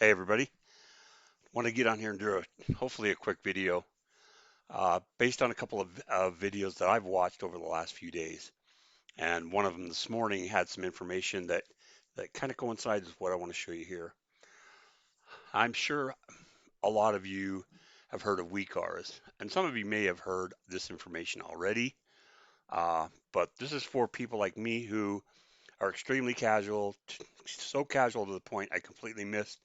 Hey everybody, want to get on here and do hopefully a quick video based on a couple of videos that I've watched over the last few days. And one of them this morning had some information that kind of coincides with what I want to show you here. I'm sure a lot of you have heard of WeakAuras, and some of you may have heard this information already. But this is for people like me who are extremely casual, so casual to the point I completely missed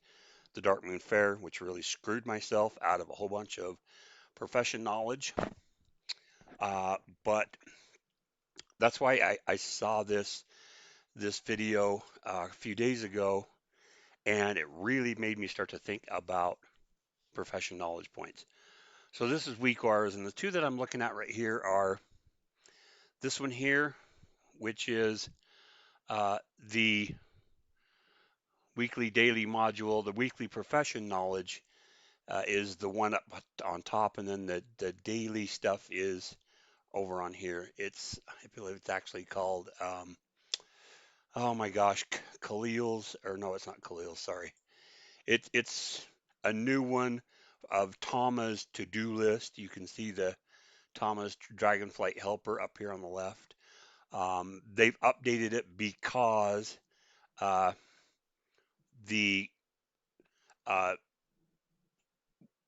the Dark Moon Fair, which really screwed myself out of a whole bunch of profession knowledge. Uh, but that's why I saw this video a few days ago, and it really made me start to think about profession knowledge points. So this is weak R's, and the two that I'm looking at right here are this one here, which is the weekly daily module. The weekly profession knowledge is the one up on top, and then the daily stuff is over on here. I believe it's actually called oh my gosh, Khalil's, or no, it's not Khalil's, sorry. It's a new one of Tama's to-do list. You can see the Tama's Dragonflight Helper up here on the left. They've updated it because uh, the uh,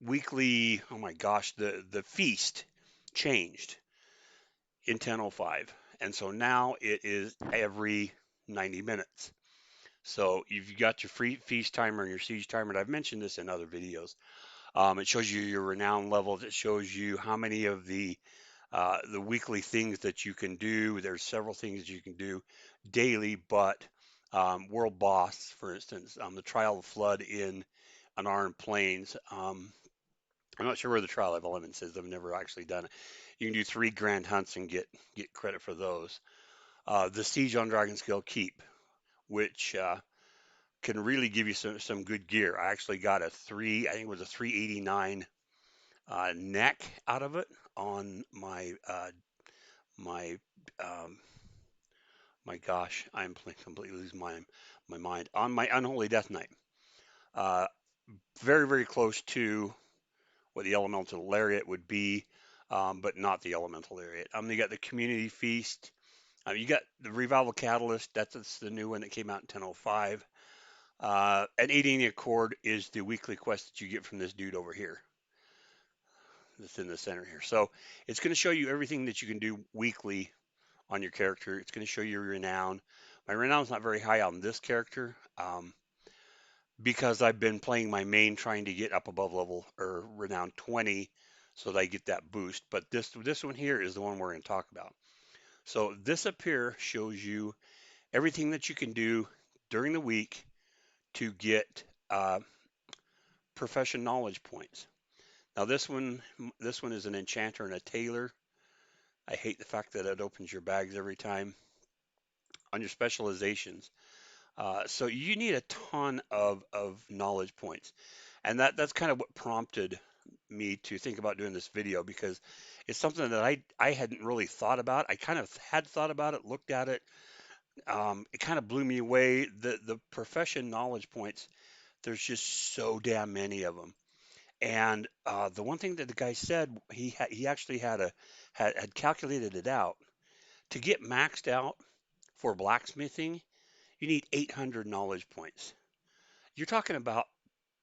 weekly, oh my gosh, the feast changed in 10:05, and so now it is every 90 minutes. So you've got your free feast timer and your siege timer, and I've mentioned this in other videos. It shows you your renown levels. It shows you how many of the weekly things that you can do. There's several things you can do daily, but World Boss, for instance, the Trial of Flood in Unarmed Plains. I'm not sure where the Trial of Elements is. I've never actually done it. You can do 3 grand hunts and get credit for those. The Siege on Dragonscale Keep, which can really give you some good gear. I actually got I think it was a 389 neck out of it on my um, my gosh, I'm completely losing my mind on my Unholy Death Knight. Uh, very close to what the Elemental Lariat would be, but not the Elemental Lariat. You got the Community Feast. You got the Revival Catalyst. That's the new one that came out in 10:05. An 80 Accord is the weekly quest that you get from this dude over here. That's in the center here. So it's going to show you everything that you can do weekly on your character. It's going to show you your renown. My renown's not very high on this character because I've been playing my main trying to get up above level or renown 20 so that I get that boost. But this one here is the one we're going to talk about. So this up here shows you everything that you can do during the week to get profession knowledge points. Now this one is an enchanter and a tailor. I hate the fact that it opens your bags every time on your specializations. So you need a ton of knowledge points, and that's kind of what prompted me to think about doing this video because it's something that I hadn't really thought about. I kind of had thought about it, looked at it. It kind of blew me away. The profession knowledge points. There's just so damn many of them. And the one thing that the guy said, he actually had calculated it out to get maxed out for blacksmithing. You need 800 knowledge points. You're talking about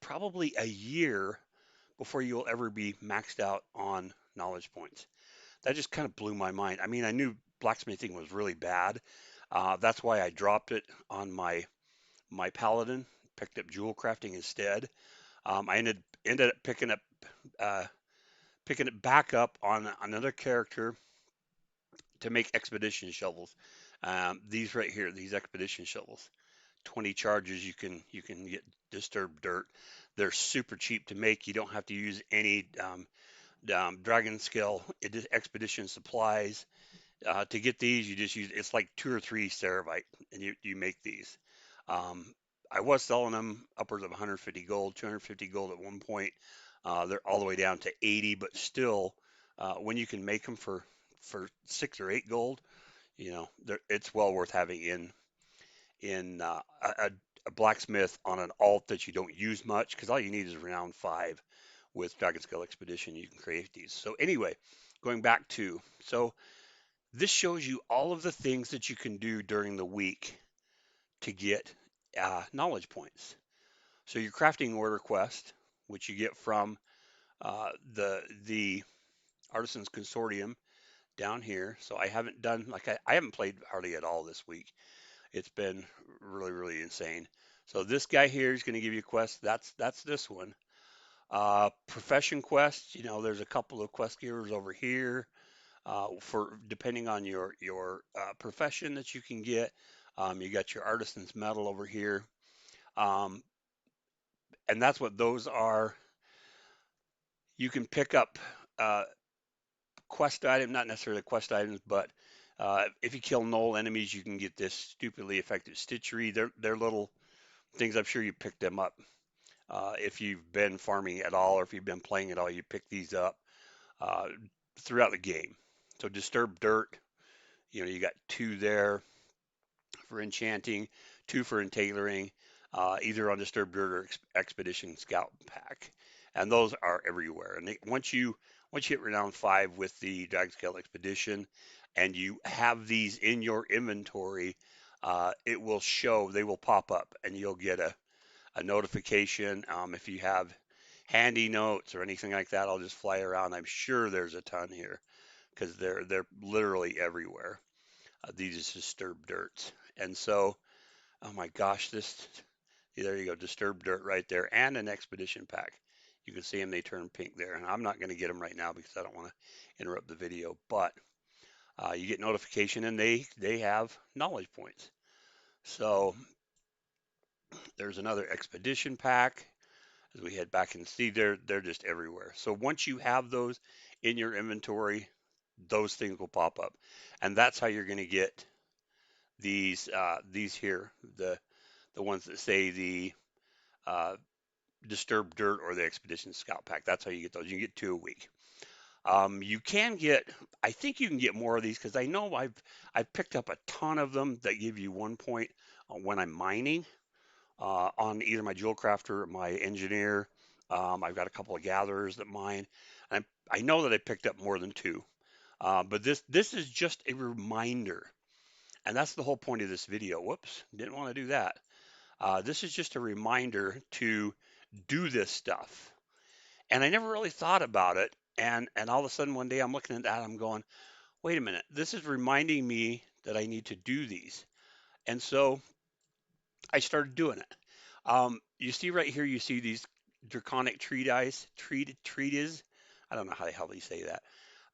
probably a year before you'll ever be maxed out on knowledge points. That just kind of blew my mind. I mean, I knew blacksmithing was really bad. That's why I dropped it on my paladin, picked up jewel crafting instead. I ended up uh, picking it back up on another character to make expedition shovels. These right here, these expedition shovels. 20 charges you can get disturbed dirt. They're super cheap to make. You don't have to use any dragon scale expedition supplies. To get these, you just use it's like 2 or 3 ceravite, and you make these. Um, I was selling them upwards of 150 gold, 250 gold at one point. They're all the way down to 80, but still, when you can make them for 6 or 8 gold, it's well worth having in a blacksmith on an alt that you don't use much, because all you need is renown 5 with Dragon Scale Expedition. You can create these. So anyway, going back to, so this shows you all of the things that you can do during the week to get knowledge points. So your crafting order quest, which you get from the Artisans Consortium down here. So I haven't done, like, I haven't played hardly at all this week. It's been really, really insane. So this guy here is going to give you a quest. That's this one. Profession quest. There's a couple of quest givers over here for depending on your profession that you can get. You got your artisan's medal over here, um, and that's what those are. You can pick up uh, quest item, not necessarily quest items, but if you kill null enemies, you can get this stupidly effective stitchery. They're little things. I'm sure you picked them up if you've been farming at all, or if you've been playing at all. You pick these up uh, throughout the game. So disturbed dirt, you got 2 there for enchanting, 2 for entailoring, either on disturbed dirt or expedition scout pack, and those are everywhere. And once you hit renown 5 with the Dragon Scale Expedition, and you have these in your inventory, it will show. They will pop up, and you'll get a notification. If you have handy notes or anything like that, I'll just fly around. I'm sure there's a ton here because they're literally everywhere. These disturbed dirts, and so oh my gosh, there you go, disturbed dirt right there, and an expedition pack. You can see them; they turn pink there, and I'm not going to get them right now because I don't want to interrupt the video. But you get notification, and they have knowledge points. So there's another expedition pack. As we head back and see, they're just everywhere. So once you have those in your inventory, those things will pop up, and that's how you're going to get these here, the ones that say the uh, disturbed dirt or the expedition scout pack. That's how you get those. You can get 2 a week. You can get, I think you can get more of these because I know I've picked up a ton of them that give you 1 point when I'm mining on either my jewel crafter or my engineer. I've got a couple of gatherers that mine. And I know that I picked up more than 2. But this is just a reminder. And that's the whole point of this video. Whoops, didn't want to do that. This is just a reminder to do this stuff. And I never really thought about it. And all of a sudden one day I'm looking at that, I'm going, wait a minute, this is reminding me that I need to do these. And so I started doing it. You see right here, you see these draconic treaties. I don't know how the hell they say that.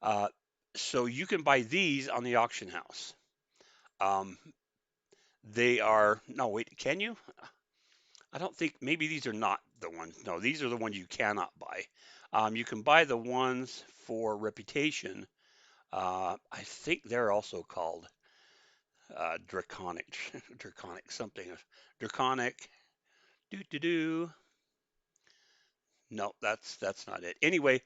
Uh, so you can buy these on the auction house. Um, they are, no, wait, can you? I don't think, maybe these are not the ones. No, these are the ones you cannot buy. You can buy the ones for reputation. I think they're also called draconic, draconic something, draconic. Do do do. No, that's not it. Anyway,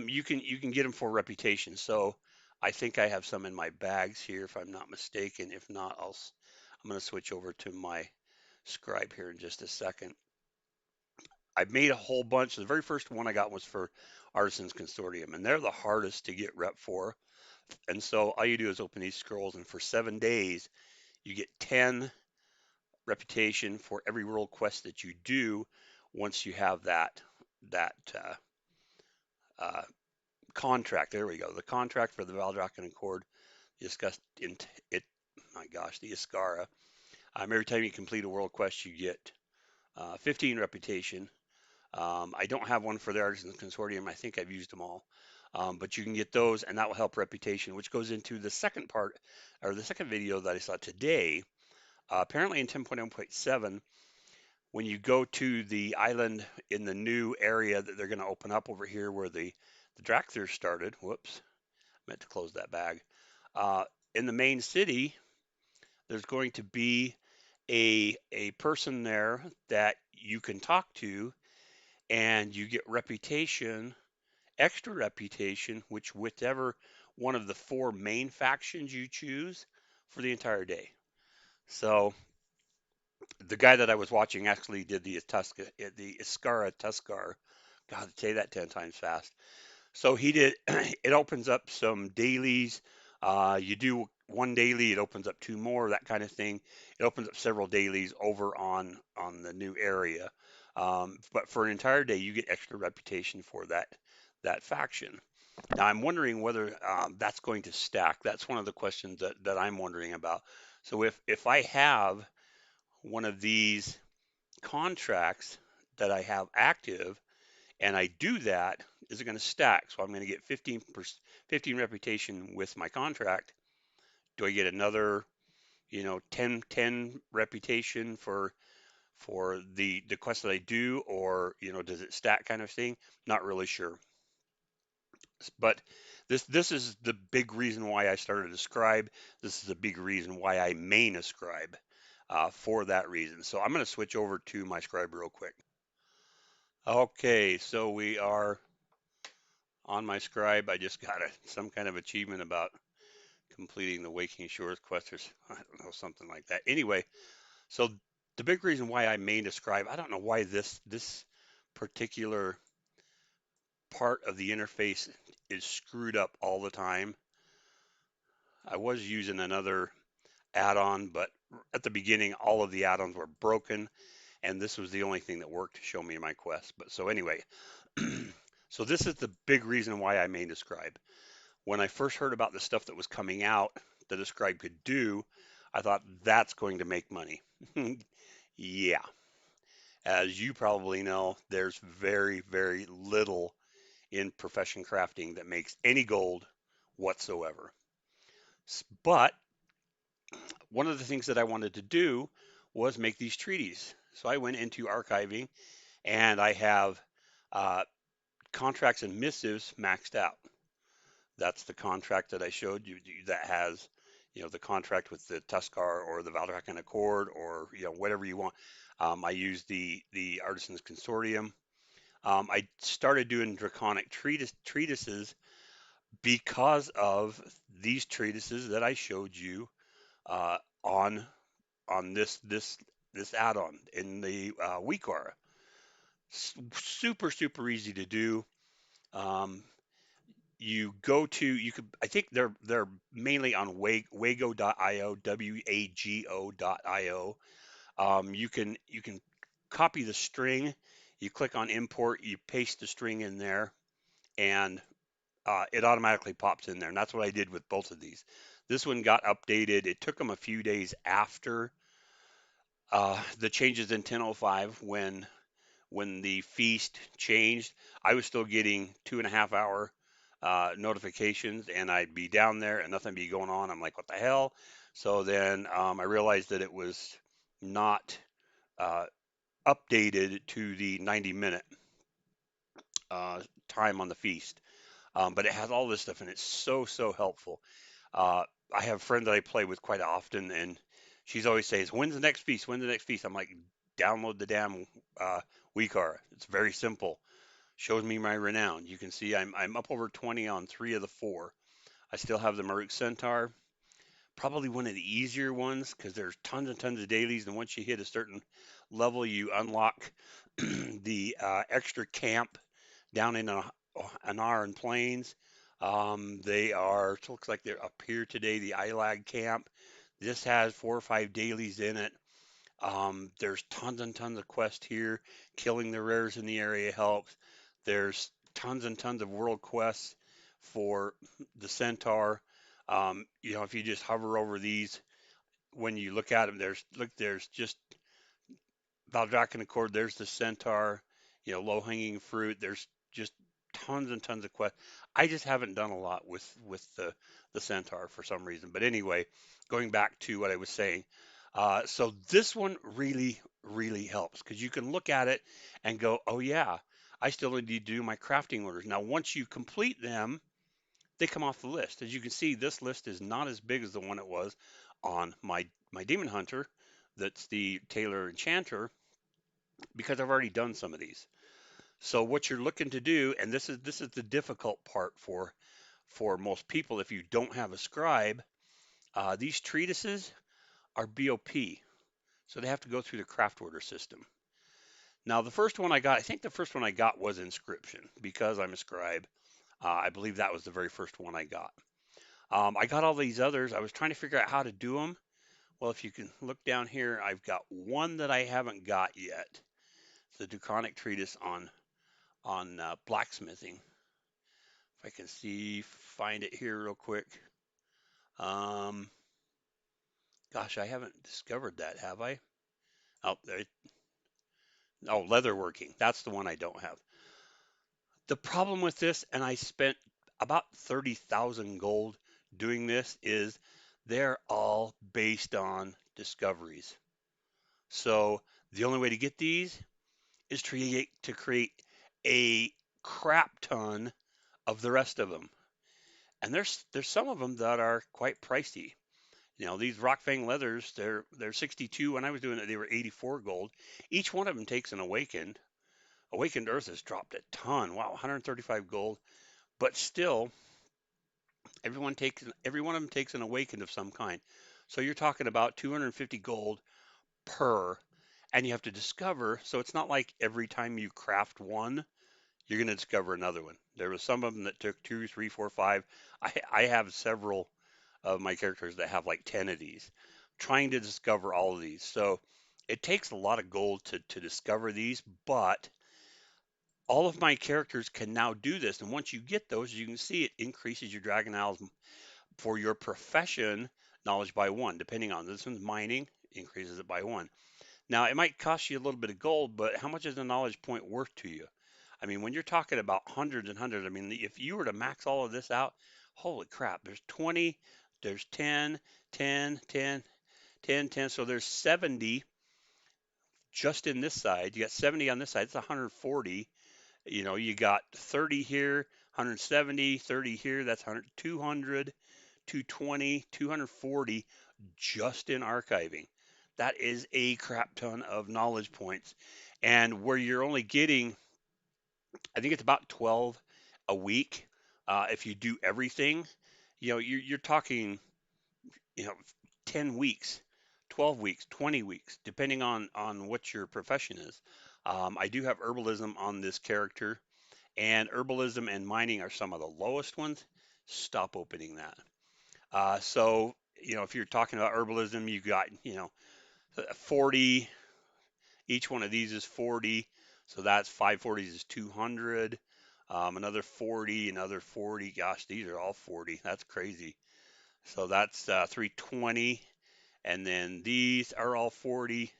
you can get them for reputation. So I think I have some in my bags here, if I'm not mistaken. If not, I'm going to switch over to my scribe here in just a second. I made a whole bunch. The very first one I got was for Artisans Consortium, and they're the hardest to get rep for. And so all you do is open these scrolls, and for 7 days, you get 10 reputation for every world quest that you do once you have that uh, contract. There we go. The contract for the Valdrakken Accord discussed in it. My gosh, the Tuskarr. Every time you complete a world quest, you get 15 reputation. I don't have one for the Artisans Consortium. I think I've used them all. But you can get those, and that will help reputation, which goes into the second part, or the second video that I saw today. Apparently in 10.1.7, when you go to the island in the new area that they're going to open up over here where the Dracthir started, whoops, meant to close that bag. Uh, in the main city, there's going to be a person there that you can talk to, and you get reputation, extra reputation, which whichever one of the 4 main factions you choose for the entire day. So The guy that I was watching actually did the Iskara Tuskarr. God, say that 10 times fast. So he did, it opens up some dailies. You do one daily, it opens up two more, that kind of thing. It opens up several dailies over on the new area. But for an entire day, you get extra reputation for that faction. Now I'm wondering whether that's going to stack. That's one of the questions that I'm wondering about. So if I have one of these contracts that I have active and I do that, is it going to stack? So I'm going to get 15 reputation with my contract. Do I get another, 10 reputation for the quest that I do, or does it stack kind of thing? Not really sure. But this is the big reason why I started a scribe. This is the big reason why I main a scribe, for that reason. So I'm going to switch over to my scribe real quick. Okay, so we are on my scribe. I just got some kind of achievement about completing the Waking Shores quest, or I don't know, something like that. Anyway, so the big reason why I mained a scribe, I don't know why this particular part of the interface is screwed up all the time. I was using another add-on, but at the beginning, all of the add-ons were broken, and this was the only thing that worked to show me my quest. But so anyway, so this is the big reason why I made a scribe. When I first heard about the stuff that was coming out that a scribe could do, I thought that's going to make money. Yeah, as you probably know, there's very, very little in profession crafting that makes any gold whatsoever. But one of the things that I wanted to do was make these treaties. So I went into archiving and I have uh, contracts and missives maxed out. That's the contract that I showed you that has, the contract with the Tuskarr or the Valdrakken Accord, or whatever you want. I use the Artisans Consortium. I started doing draconic treatises because of these treatises that I showed you uh, on this add-on in the WeakAuras. Super super easy to do. Um, you could, I think they're mainly on wago.io, wago.io. You can copy the string, you click on import, you paste the string in there, and it automatically pops in there. And that's what I did with both of these. This one got updated. It took them a few days after the changes in 10.05 when the feast changed. I was still getting 2.5 hour notifications, and I'd be down there and nothing be going on. I'm like, what the hell? So then I realized that it was not uh, updated to the 90-minute uh, time on the feast. But it has all this stuff, and it's so, so helpful. Uh, I have a friend that I play with quite often, and she's always says, "When's the next feast? When's the next feast?" I'm like, "Download the damn uh, WeakAuras. It's very simple. Shows me my renown. You can see I'm up over 20 on 3 of the 4. I still have the Maruk Centaur, probably one of the easier ones because there's tons and tons of dailies, and once you hit a certain level, you unlock the extra camp down in Anaran Plains. They are, it looks like they're up here today, the Ilag camp. This has 4 or 5 dailies in it. There's tons and tons of quests here. Killing the rares in the area helps. There's tons and tons of world quests for the Centaur. If you just hover over these, when you look at them, there's just Valdrakken Accord. There's the Centaur. Low hanging fruit. There's just tons and tons of quests. I just haven't done a lot with the Centaur for some reason. But anyway, going back to what I was saying, so this one really, really helps because you can look at it and go, oh yeah, I still need to do my crafting orders. Now, once you complete them, they come off the list. As you can see, this list is not as big as the one it was on my Demon Hunter. That's the Tailor Enchanter, because I've already done some of these. So what you're looking to do, and this is the difficult part for most people if you don't have a scribe, these treatises are BOP. So they have to go through the craft order system. Now, the first one I got, I think the first one I got was Inscription because I'm a scribe. I believe that was the very first one I got. I got all these others. I was trying to figure out how to do them. Well, if you can look down here, I've got one that I haven't got yet. It's the Draconic Treatise on blacksmithing. If I can find it here real quick. Um, Gosh, I haven't discovered that, have I? Oh, there. Oh, leatherworking. That's the one I don't have. The problem with this, and I spent about 30,000 gold doing this, is they're all based on discoveries. So the only way to get these is to create a crap ton of the rest of them. And there's some of them that are quite pricey. You know, these Rockfang leathers, they're 62. When I was doing it, they were 84 gold. Each one of them takes an awakened. Awakened Earth has dropped a ton. Wow, 135 gold. But still, every one of them takes an awakened of some kind. So you're talking about 250 gold per, and you have to discover. So it's not like every time you craft one, you're going to discover another one. There was some of them that took two, three, four, five. I have several of my characters that have like 10 of these, trying to discover all of these. So it takes a lot of gold to discover these, but all of my characters can now do this. And once you get those, you can see it increases your Dragon Isles for your profession knowledge by one, depending on this one's mining, increases it by one. Now, it might cost you a little bit of gold, but how much is a knowledge point worth to you? I mean, when you're talking about hundreds and hundreds, I mean, if you were to max all of this out, holy crap, there's 20, there's 10, 10, 10, 10, 10. So there's 70 just in this side. You got 70 on this side. It's 140. You know, you got 30 here, 170, 30 here. That's 100, 200, 220, 240 just in archiving. That is a crap ton of knowledge points. And where you're only getting, I think it's about 12 a week. If you do everything, you know, you're talking, you know, 10 weeks, 12 weeks, 20 weeks, depending on what your profession is. I do have herbalism on this character, and herbalism and mining are some of the lowest ones. Stop opening that. So, you know, if you're talking about herbalism, you got, you know, 40, each one of these is 40. So that's 540s is 200. Another 40, another 40. Gosh, these are all 40. That's crazy. So that's 320. And then these are all 40.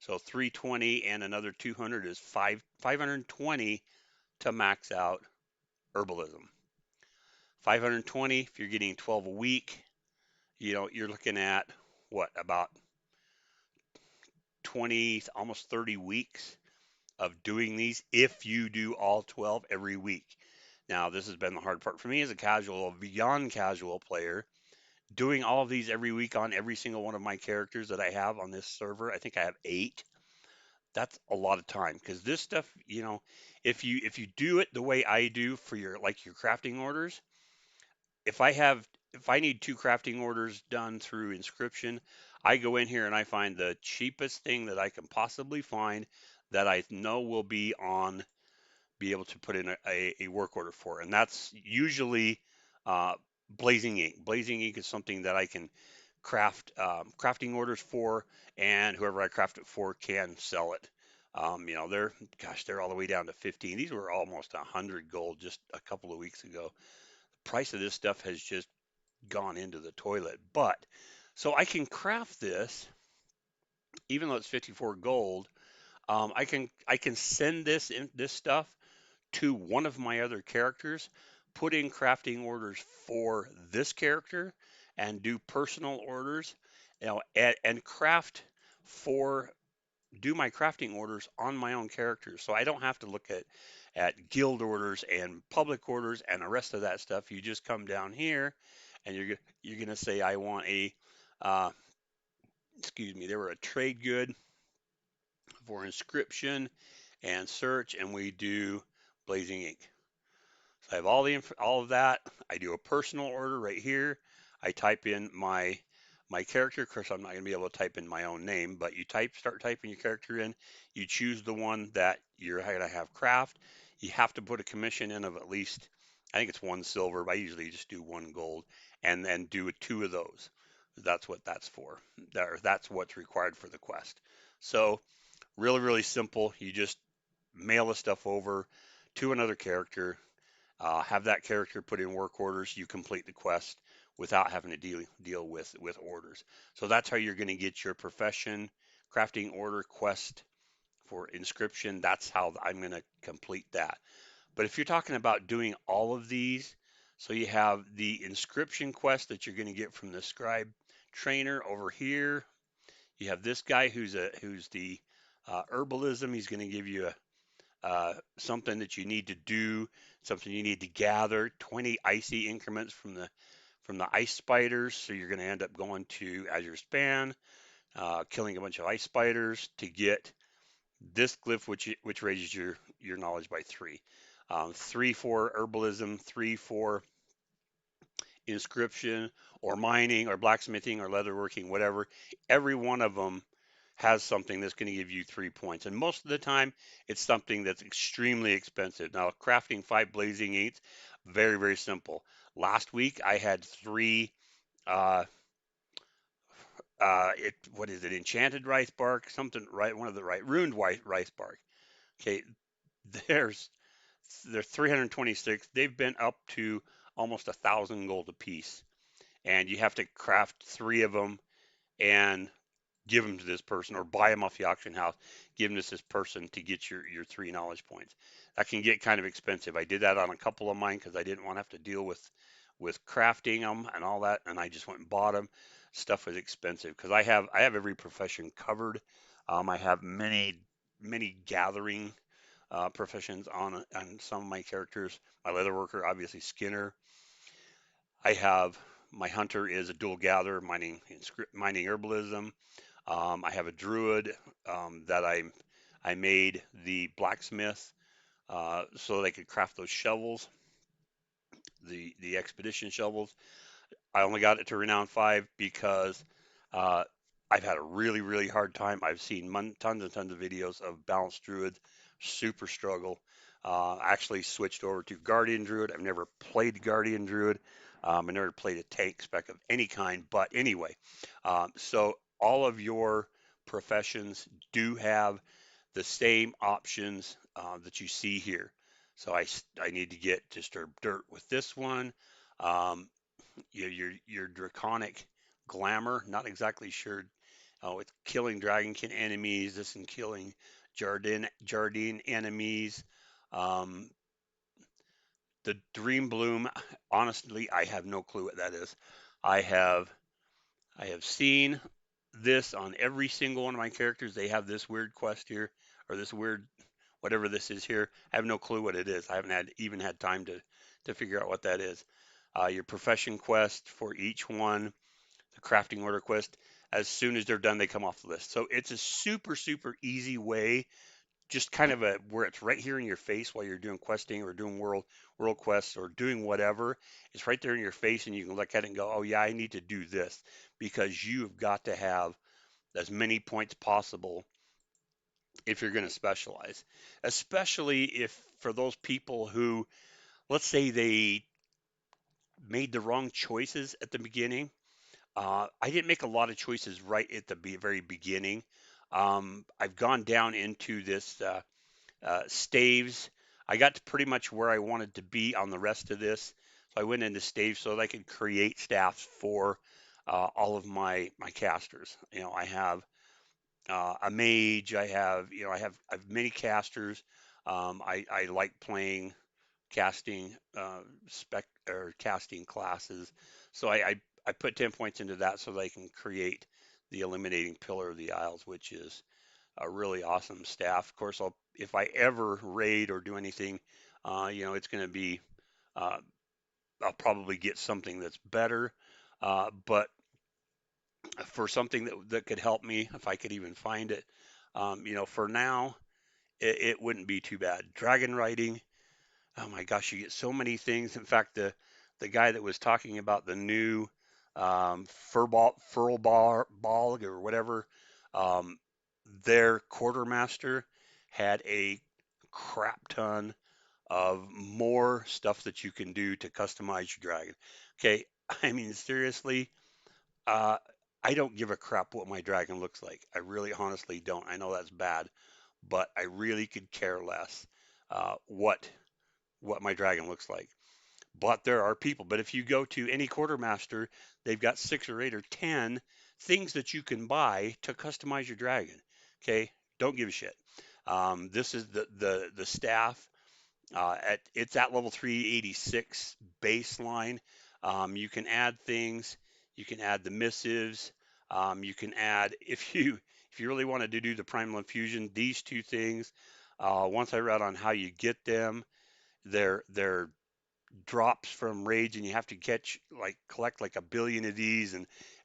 So 320 and another 200 is 520 to max out herbalism. 520 if you're getting 12 a week, you know, you're looking at what, about 20, almost 30 weeks of doing these if you do all 12 every week. Now, this has been the hard part for me as a casual, beyond casual player, doing all of these every week on every single one of my characters that I have on this server. I think I have 8. That's a lot of time because this stuff, you know, if you do it the way I do for your like your crafting orders, if I have if I need 2 crafting orders done through Inscription, I go in here and I find the cheapest thing that I can possibly find that I know will be able to put in a work order for, and that's usually uh, Blazing Ink. Blazing Ink is something that I can craft crafting orders for, and whoever I craft it for can sell it. You know, they're all the way down to 15. These were almost 100 gold just a couple of weeks ago. The price of this stuff has just gone into the toilet. But so I can craft this, even though it's 54 gold. I can send this stuff to one of my other characters, put in crafting orders for this character, and do personal orders, you know, and craft for do my crafting orders on my own characters. So I don't have to look at guild orders and public orders and the rest of that stuff. You just come down here and you're gonna say I want a uh, excuse me, they were a trade good for inscription and search, and we do Blazing Ink. So I have all of that. I do a personal order right here. I type in my character. Of course, I'm not going to be able to type in my own name, but you start typing your character in. You choose the one that you're going to have craft. You have to put a commission in of at least, I think it's 1 silver, but I usually just do 1 gold, and then do 2 of those. That's what that's for. That's what's required for the quest. So really, really simple. You just mail the stuff over to another character, have that character put in work orders. You complete the quest without having to deal with orders. So that's how you're going to get your profession crafting order quest for inscription. That's how I'm going to complete that. But if you're talking about doing all of these, so you have the inscription quest that you're going to get from the scribe trainer over here. You have this guy who's the herbalism. He's going to give you something that you need to do, something you need to gather. 20 icy increments from the ice spiders. So you're going to end up going to Azure Span, killing a bunch of ice spiders to get this glyph, which raises your knowledge by 3. 3 for herbalism, 3 for inscription, or mining, or blacksmithing, or leatherworking, whatever. Every one of them has something that's going to give you 3 points. And most of the time, it's something that's extremely expensive. Now, crafting 5 blazing inks, very, very simple. Last week, I had 3, uh, what is it, enchanted rice bark, something, right? One of the right, ruined white rice bark. Okay, there's, they're 326. They've been up to almost 1,000 gold a piece. And you have to craft 3 of them and give them to this person, or buy them off the auction house, give them to this person to get your 3 knowledge points. That can get kind of expensive. I did that on a couple of mine because I didn't want to have to deal with crafting them and all that, and I just went and bought them. Stuff was expensive because I have every profession covered. I have many gathering professions on some of my characters. My leatherworker, obviously Skinner. I have my hunter is a dual gatherer, mining herbalism. I have a druid that I made the blacksmith so they could craft those shovels, the expedition shovels. I only got it to renown 5 because uh, I've had a really, really hard time. I've seen tons and tons of videos of balanced druids super struggle. I actually switched over to guardian druid. I've never played guardian druid. I never played a tank spec of any kind. But anyway, so all of your professions do have the same options that you see here. So I need to get disturb dirt with this one. Um, your draconic glamour, not exactly sure. Oh, it's killing dragonkin enemies. This and killing Jardine enemies. Um, the dream bloom. Honestly, I have no clue what that is. I have I have seen this on every single one of my characters. They have this weird quest here, or this weird whatever this is here. I have no clue what it is. I haven't even had time to figure out what that is. Your profession quest for each one, the crafting order quest. As soon as they're done, they come off the list. So it's a super, super easy way, just kind of a where it's right here in your face while you're doing questing or doing world quests or doing whatever. It's right there in your face, and you can look at it and go, "Oh yeah, I need to do this," because you've got to have as many points possible if you're going to specialize. Especially if for those people who, let's say they made the wrong choices at the beginning. I didn't make a lot of choices right at the very beginning. I've gone down into this staves. I got to pretty much where I wanted to be on the rest of this. So I went into staves so that I could create staffs for all of my casters. I have a mage. I have many casters. I like playing casting spec or casting classes. So I put 10 points into that so they can create the eliminating pillar of the isles, which is a really awesome staff. Of course, if I ever raid or do anything, it's going to be uh, I'll probably get something that's better. But for something that could help me, if I could even find it, for now, it wouldn't be too bad. Dragon riding. Oh my gosh, you get so many things. In fact, the guy that was talking about the new Ball or whatever. Um, their quartermaster had a crap ton of more stuff that you can do to customize your dragon. Okay, I mean seriously, uh, I don't give a crap what my dragon looks like. I really honestly don't. I know that's bad, but I really could care less what my dragon looks like. But there are people. But if you go to any quartermaster, they've got 6 or 8 or 10 things that you can buy to customize your dragon. Okay, don't give a shit. This is the staff. It's at level 386 baseline. You can add things. You can add the missives. You can add if you really wanted to do the primal infusion. These two things. Once I read on how you get them, they're drops from rage, and you have to collect like a billion of these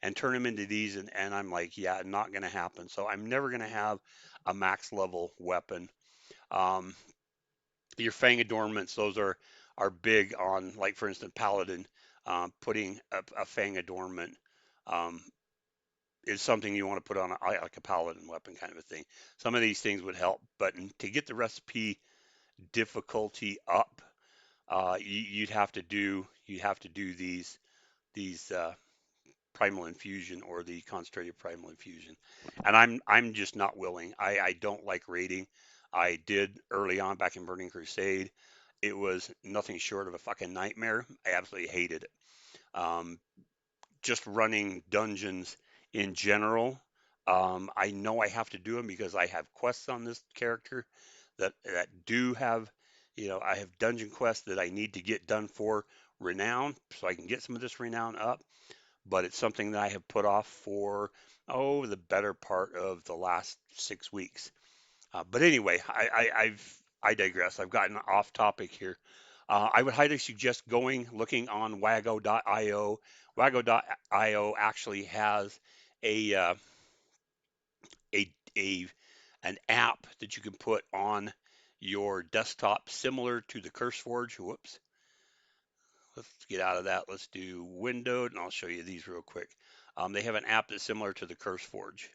and turn them into these. And I'm like, yeah, not gonna happen. So I'm never gonna have a max level weapon. Um, your Fang adornments, those are big on, like for instance, Paladin. Putting a Fang adornment um, is something you want to put on like a Paladin weapon kind of a thing. Some of these things would help, but to get the recipe difficulty up, you'd have to do these primal infusion or the concentrated primal infusion, and I'm just not willing. I don't like raiding. I did early on back in Burning Crusade. It was nothing short of a fucking nightmare. I absolutely hated it. Um, just running dungeons in general. I know I have to do them because I have quests on this character that do have, I have dungeon quests that I need to get done for renown, so I can get some of this renown up. But it's something that I have put off for the better part of the last 6 weeks. But anyway, I digress. I've gotten off topic here. I would highly suggest looking on Wago.io. Wago.io actually has a uh, a a an app that you can put on your desktop, similar to the CurseForge. Whoops. Let's get out of that. Let's do Windowed, and I'll show you these real quick. They have an app that's similar to the CurseForge.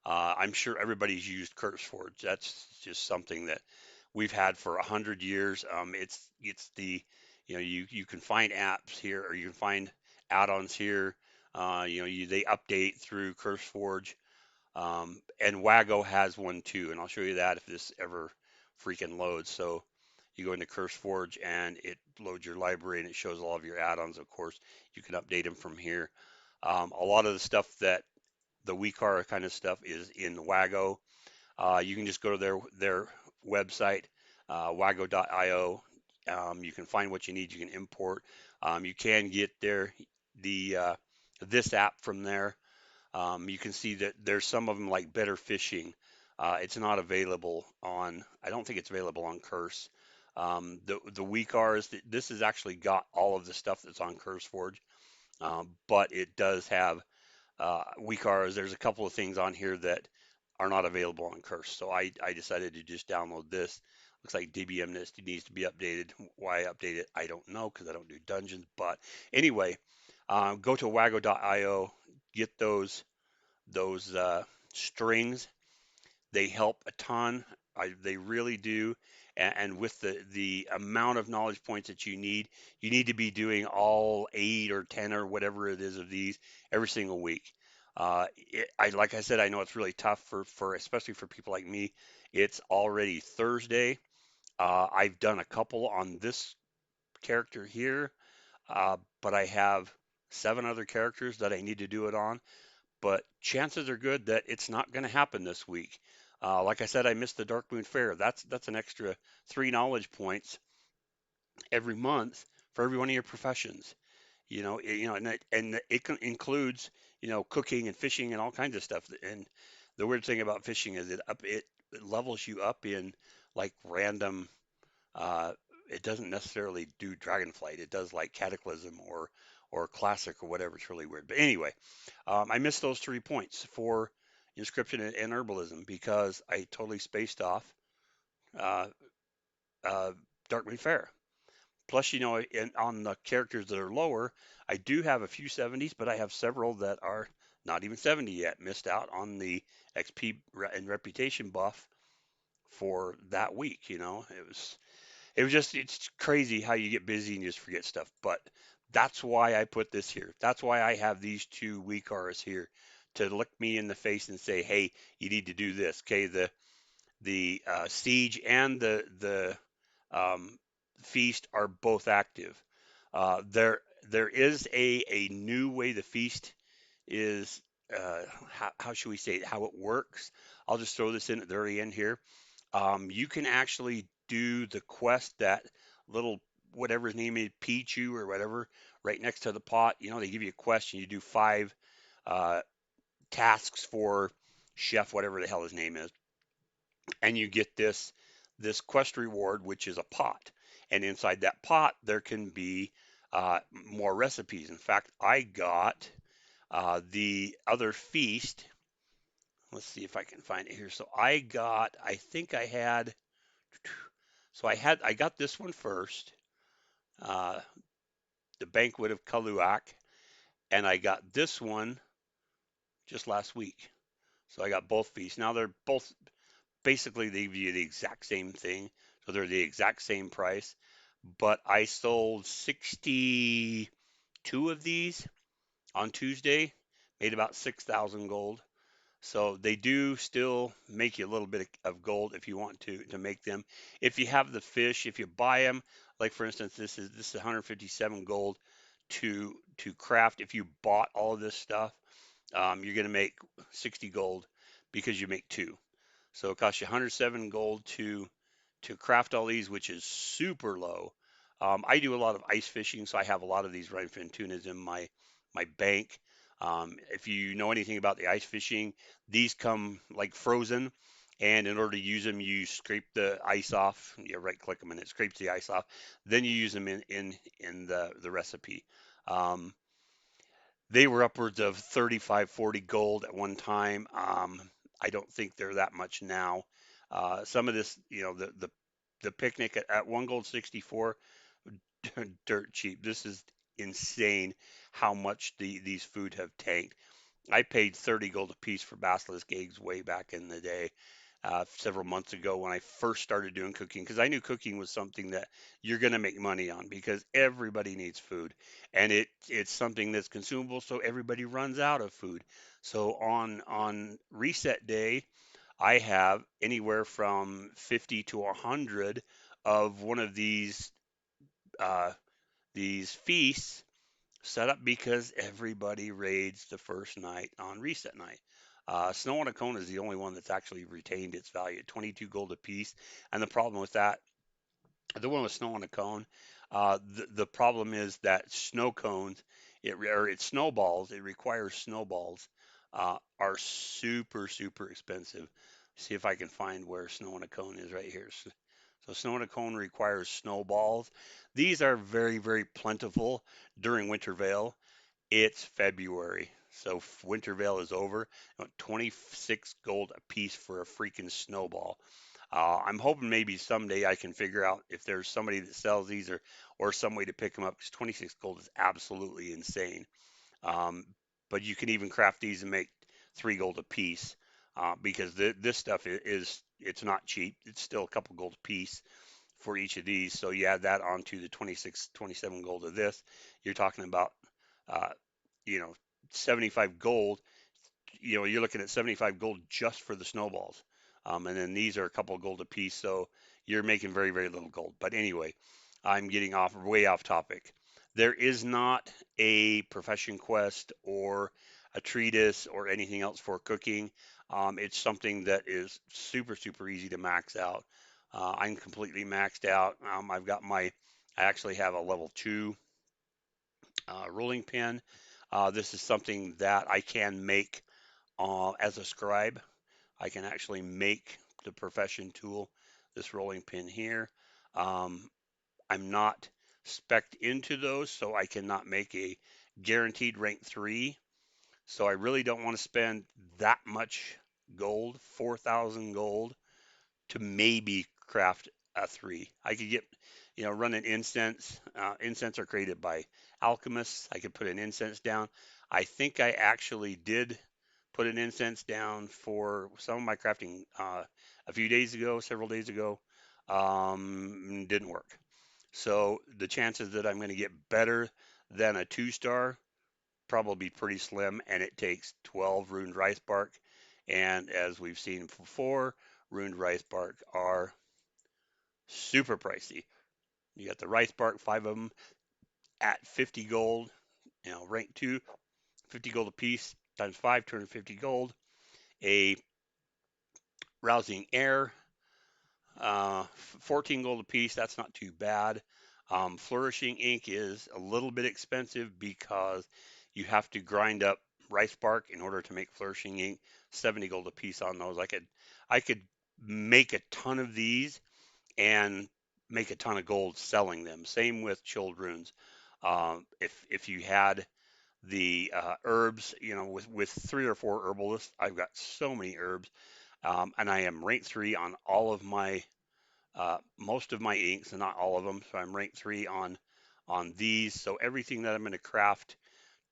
I'm sure everybody's used CurseForge. That's just something that we've had for 100 years. It's you can find apps here, or you can find add-ons here. They update through CurseForge, and Wago has one too, and I'll show you that if this ever freaking loads. So you go into CurseForge and it loads your library and it shows all of your add-ons. Of course, you can update them from here. A lot of the stuff that the WeakAuras kind of stuff is in Wago. You can just go to their website, wago.io. You can find what you need. You can import. You can get the this app from there. You can see that there's some of them like Better Fishing. It's not available on. I don't think it's available on Curse. The WeakAuras. This has actually got all of the stuff that's on CurseForge, but it does have WeakAuras. There's a couple of things on here that are not available on Curse. So I decided to just download this. Looks like DBM needs to be updated. Why I update it, I don't know because I don't do dungeons. But anyway, go to wago.io, get those strings. They help a ton. They really do. And with the amount of knowledge points that you need to be doing all 8 or 10 or whatever it is of these every single week. Like I said, I know it's really tough for especially for people like me. It's already Thursday. I've done a couple on this character here, but I have 7 other characters that I need to do it on, but chances are good that it's not going to happen this week. Like I said, I missed the Dark Moon Fair. That's an extra 3 knowledge points every month for every one of your professions. And it includes cooking and fishing and all kinds of stuff. And the weird thing about fishing is it levels you up in like random. Uh, it doesn't necessarily do Dragonflight. It does like Cataclysm or Classic or whatever. It's really weird. But anyway, I missed those 3 points for inscription and herbalism because I totally spaced off uh, uh, Darkmoon Fair. Plus, on the characters that are lower, I do have a few 70s, but I have several that are not even 70 yet, missed out on the XP and reputation buff for that week. It's crazy how you get busy and you just forget stuff. But that's why I put this here. That's why I have these two WeakAuras here to look me in the face and say, hey, you need to do this. Okay, the siege and the um, feast are both active. There is a new way the feast is. How should we say it? How it works? I'll just throw this in at the very end here. You can actually do the quest that little whatever his name is, Pichu or whatever, right next to the pot. They give you a question. You do five uh, tasks for chef, whatever the hell his name is, and you get this quest reward, which is a pot. And inside that pot, there can be more recipes. In fact, I got the other feast. Let's see if I can find it here. So I think I had, I got this one first, uh, the Banquet of Kaluak, and I got this one just last week. So I got both feasts. Now they're both basically they give you the exact same thing, so they're the exact same price. But I sold 62 of these on Tuesday, made about 6,000 gold. So they do still make you a little bit of gold if you want to make them. If you have the fish, if you buy them, like for instance, this is 157 gold to craft. If you bought all of this stuff, you're going to make 60 gold because you make two. So it costs you 107 gold to craft all these, which is super low. I do a lot of ice fishing, so I have a lot of these rhinefin tunas in my bank. If you know anything about the ice fishing, these come like frozen, and in order to use them, you scrape the ice off. You right click them, and it scrapes the ice off. Then you use them in the recipe. Um, they were upwards of 35, 40 gold at one time. I don't think they're that much now. Some of this, the picnic at one gold 64, dirt cheap. This is insane how much these food have tanked. I paid 30 gold a piece for basilisk eggs way back in the day, several months ago when I first started doing cooking, because I knew cooking was something that you're going to make money on because everybody needs food, and it's something that's consumable, so everybody runs out of food. So on reset day, I have anywhere from 50 to 100 of one of uh, these feasts set up because everybody raids the first night on reset night. Snow on a Cone is the only one that's actually retained its value at 22 gold a piece. And the problem with that, the one with Snow on a Cone, the problem is that snow cones, or it snowballs, it requires snowballs, are super, super expensive. See if I can find where Snow on a Cone is right here. So Snow on a Cone requires snowballs. These are very, very plentiful during Wintervale. It's February, so Wintervale is over. 26 gold a piece for a freaking snowball. I'm hoping maybe someday I can figure out if there's somebody that sells these or some way to pick them up because 26 gold is absolutely insane. Um, but you can even craft these and make 3 gold a piece because this stuff is it's not cheap. It's still a couple gold a piece for each of these. So you add that onto the 26, 27 gold of this, you're talking about uh, you know, 75 gold, you're looking at 75 gold just for the snowballs. And then these are a couple of gold a piece. So you're making very, very little gold. But anyway, I'm getting way off topic. There is not a profession quest or a treatise or anything else for cooking. It's something that is super, super easy to max out. I'm completely maxed out. I actually have a level 2 rolling pin. This is something that I can make as a scribe. I can actually make the profession tool, this rolling pin here. Um, I'm not spec'd into those, so I cannot make a guaranteed rank 3. So I really don't want to spend that much gold, 4,000 gold, to maybe craft a 3. I could get, run an incense. Incense are created by alchemists. I could put an incense down. I think I actually did put an incense down for some of my crafting a few days ago, several days ago. Didn't work. So the chances that I'm going to get better than a 2-star probably pretty slim, and it takes 12 ruined rice bark. And as we've seen before, ruined rice bark are super pricey. You got the rice bark, 5 of them at 50 gold, rank 2, 50 gold a piece, times 5, 250 gold. A rousing air, 14 gold a piece, that's not too bad. Flourishing ink is a little bit expensive because you have to grind up rice bark in order to make flourishing ink. 70 gold a piece on those. I could make a ton of these and make a ton of gold selling them. Same with chilled runes. If you had the herbs, with 3 or 4 herbalists, I've got so many herbs, and I am rank 3 on all of my most of my inks, and not all of them. So I'm rank 3 on these. So everything that I'm going to craft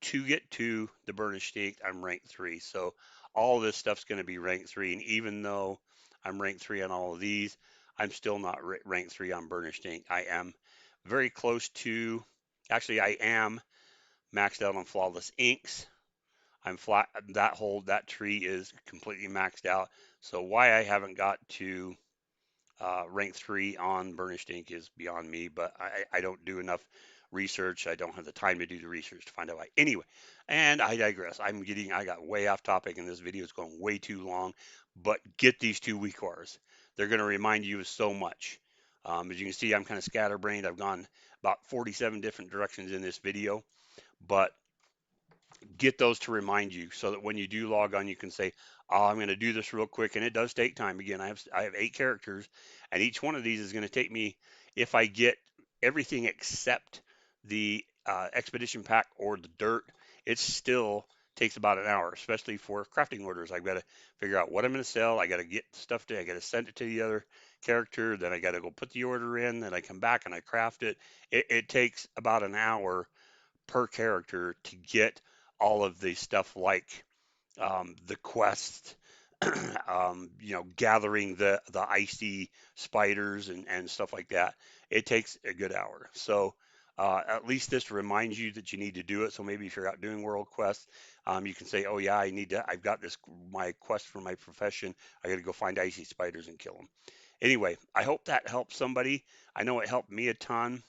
to get to the burnished ink, I'm rank 3. So all this stuff's going to be rank 3. And even though I'm rank 3 on all of these, I'm still not rank 3 on burnished ink. I am very close to, actually, I am maxed out on flawless inks. I'm flat, that tree is completely maxed out. So why I haven't got to rank 3 on burnished ink is beyond me, but I don't do enough research. I don't have the time to do the research to find out why. Anyway, and I digress. I got way off topic, and this video is going way too long, but get these 2 WeakAuras. They're going to remind you of so much. As you can see, I'm kind of scatterbrained. I've gone about 47 different directions in this video, but get those to remind you so that when you do log on, you can say, "Oh, I'm going to do this real quick," and it does take time. Again, I have 8 characters, and each one of these is going to take me, if I get everything except the expedition pack or the dirt, it still takes about an hour, especially for crafting orders. I've got to figure out what I'm going to sell. I got to get stuff to. I got to send it to the other character. Then I got to go put the order in. Then I come back and I craft it. It takes about an hour per character to get all of the stuff like the quest, gathering the icy spiders and stuff like that. It takes a good hour. So at least this reminds you that you need to do it. So maybe if you're out doing world quests, you can say, "Oh yeah, I've got this my quest for my profession. I got to go find icy spiders and kill them." Anyway, I hope that helps somebody. I know it helped me a ton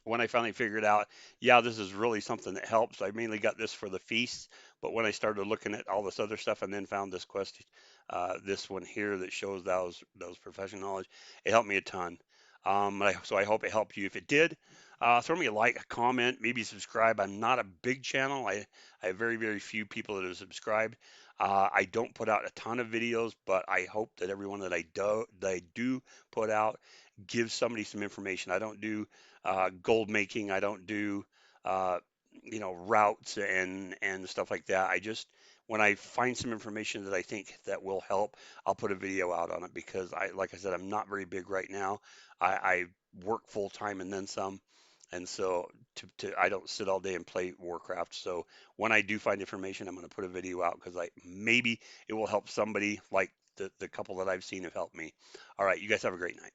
when I finally figured out, yeah, this is really something that helps. I mainly got this for the feasts, but when I started looking at all this other stuff and then found this quest, this one here that shows those professional knowledge, it helped me a ton. So I hope it helped you. If it did, throw me a like, a comment, maybe subscribe. I'm not a big channel. I have very, very few people that are subscribed. I don't put out a ton of videos, but I hope that everyone that I do put out gives somebody some information. I don't do gold making. I don't do uh, routes and stuff like that. I just when I find some information that I think that will help, I'll put a video out on it because like I said, I'm not very big right now. I work full time and then some, and so I don't sit all day and play Warcraft. So when I do find information, I'm going to put a video out because maybe it will help somebody like the couple that I've seen have helped me. All right, you guys have a great night.